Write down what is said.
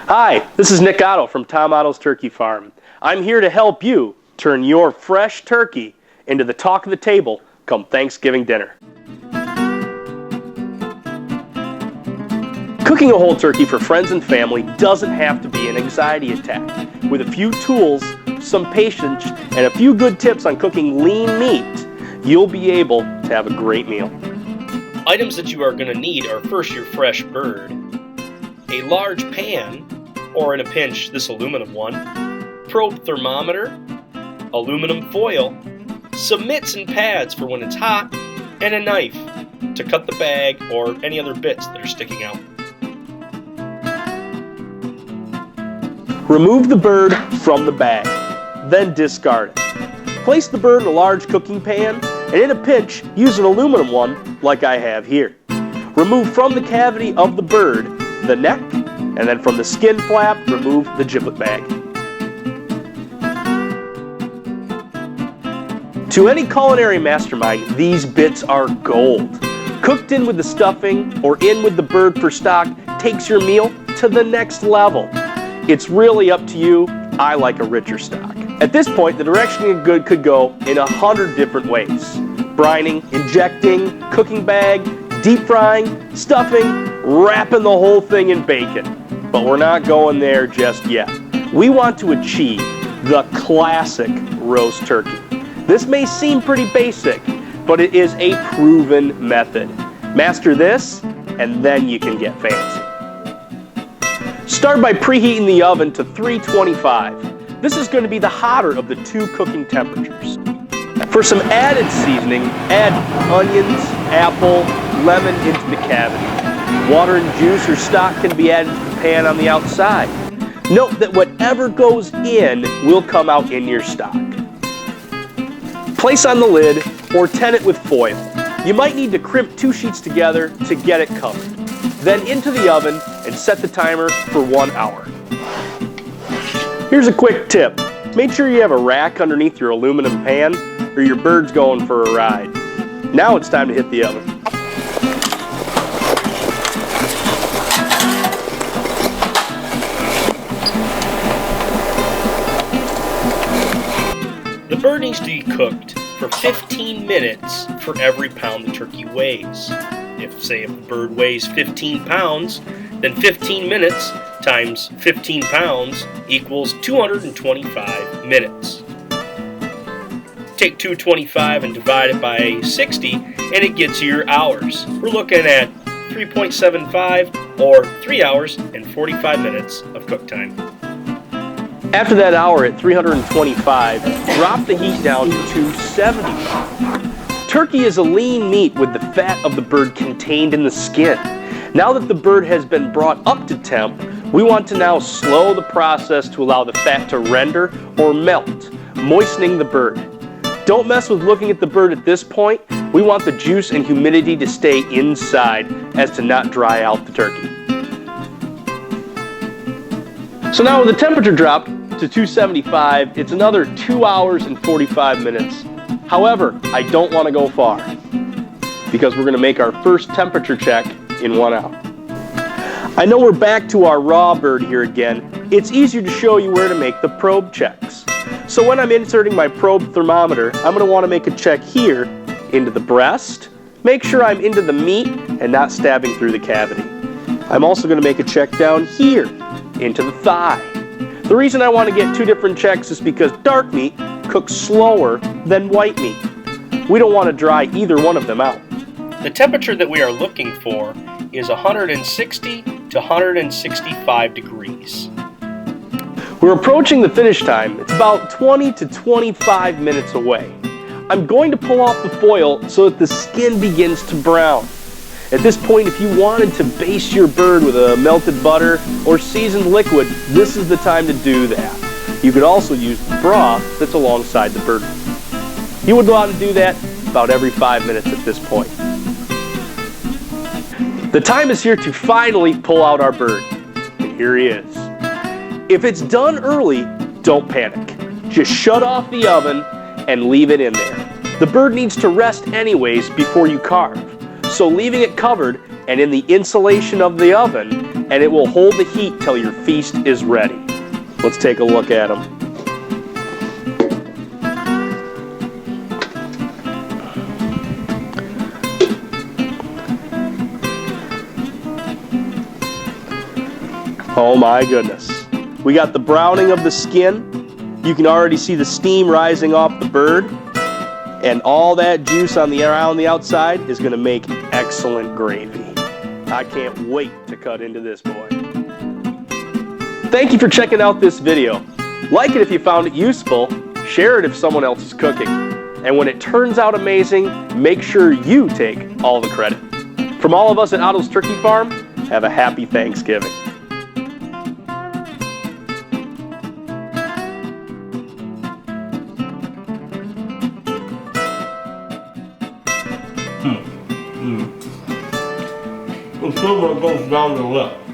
Hi, this is Nick Otto from Tom Otto's Turkey Farm. I'm here to help you turn your fresh turkey into the talk of the table come Thanksgiving dinner. Cooking a whole turkey for friends and family doesn't have to be an anxiety attack. With a few tools, some patience, and a few good tips on cooking lean meat, you'll be able to have a great meal. Items that you are going to need are first your fresh bird, a large pan, or in a pinch, this aluminum one, probe thermometer, aluminum foil, some mitts and pads for when it's hot, and a knife to cut the bag or any other bits that are sticking out. Remove the bird from the bag, then discard it. Place the bird in a large cooking pan, and in a pinch, use an aluminum one like I have here. Remove from the cavity of the bird the neck, and then from the skin flap, remove the giblet bag. To any culinary mastermind, these bits are gold. Cooked in with the stuffing or in with the bird for stock takes your meal to the next level. It's really up to you. I like a richer stock. At this point, the direction of good could go in 100 different ways. Brining, injecting, cooking bag, deep frying, stuffing, wrapping the whole thing in bacon. But we're not going there just yet. We want to achieve the classic roast turkey. This may seem pretty basic, but it is a proven method. Master this, and then you can get fancy. Start by preheating the oven to 325. This is going to be the hotter of the two cooking temperatures. For some added seasoning, add onions, apple, lemon into the cavity. Water and juice or stock can be added to the pan on the outside. Note that whatever goes in will come out in your stock. Place on the lid or tent it with foil. You might need to crimp 2 sheets together to get it covered. Then into the oven and set the timer for 1 hour. Here's a quick tip. Make sure you have a rack underneath your aluminum pan or your bird's going for a ride. Now it's time to hit the oven. The bird needs to be cooked for 15 minutes for every pound the turkey weighs. If the bird weighs 15 pounds, then 15 minutes times 15 pounds equals 225 minutes. Take 225 and divide it by 60, and it gets you your hours. We're looking at 3.75 or 3 hours and 45 minutes of cook time. After that hour at 325, drop the heat down to 275. Turkey is a lean meat with the fat of the bird contained in the skin. Now that the bird has been brought up to temp, we want to now slow the process to allow the fat to render or melt, moistening the bird. Don't mess with looking at the bird at this point. We want the juice and humidity to stay inside as to not dry out the turkey. So now with the temperature dropped to 275, it's another 2 hours and 45 minutes. However, I don't want to go far because we're going to make our first temperature check in 1 hour. I know we're back to our raw bird here again. It's easier to show you where to make the probe checks. So when I'm inserting my probe thermometer, I'm going to want to make a check here into the breast. Make sure I'm into the meat and not stabbing through the cavity. I'm also going to make a check down here into the thigh. The reason I want to get 2 different checks is because dark meat cooks slower than white meat. We don't want to dry either one of them out. The temperature that we are looking for is 160 to 165 degrees. We're approaching the finish time. It's about 20 to 25 minutes away. I'm going to pull off the foil so that the skin begins to brown. At this point, if you wanted to baste your bird with a melted butter or seasoned liquid, this is the time to do that. You could also use the broth that's alongside the bird. You would want to do that about every 5 minutes at this point. The time is here to finally pull out our bird. And here he is. If it's done early, don't panic. Just shut off the oven and leave it in there. The bird needs to rest anyways before you carve. So leaving it covered and in the insulation of the oven and it will hold the heat till your feast is ready. Let's take a look at them. Oh my goodness. We got the browning of the skin. You can already see the steam rising off the bird. And all that juice on around the outside is going to make excellent gravy. I can't wait to cut into this boy. Thank you for checking out this video. Like it if you found it useful. Share it if someone else is cooking. And when it turns out amazing, make sure you take all the credit. From all of us at Otto's Turkey Farm, have a happy Thanksgiving. The silver goes down the lip.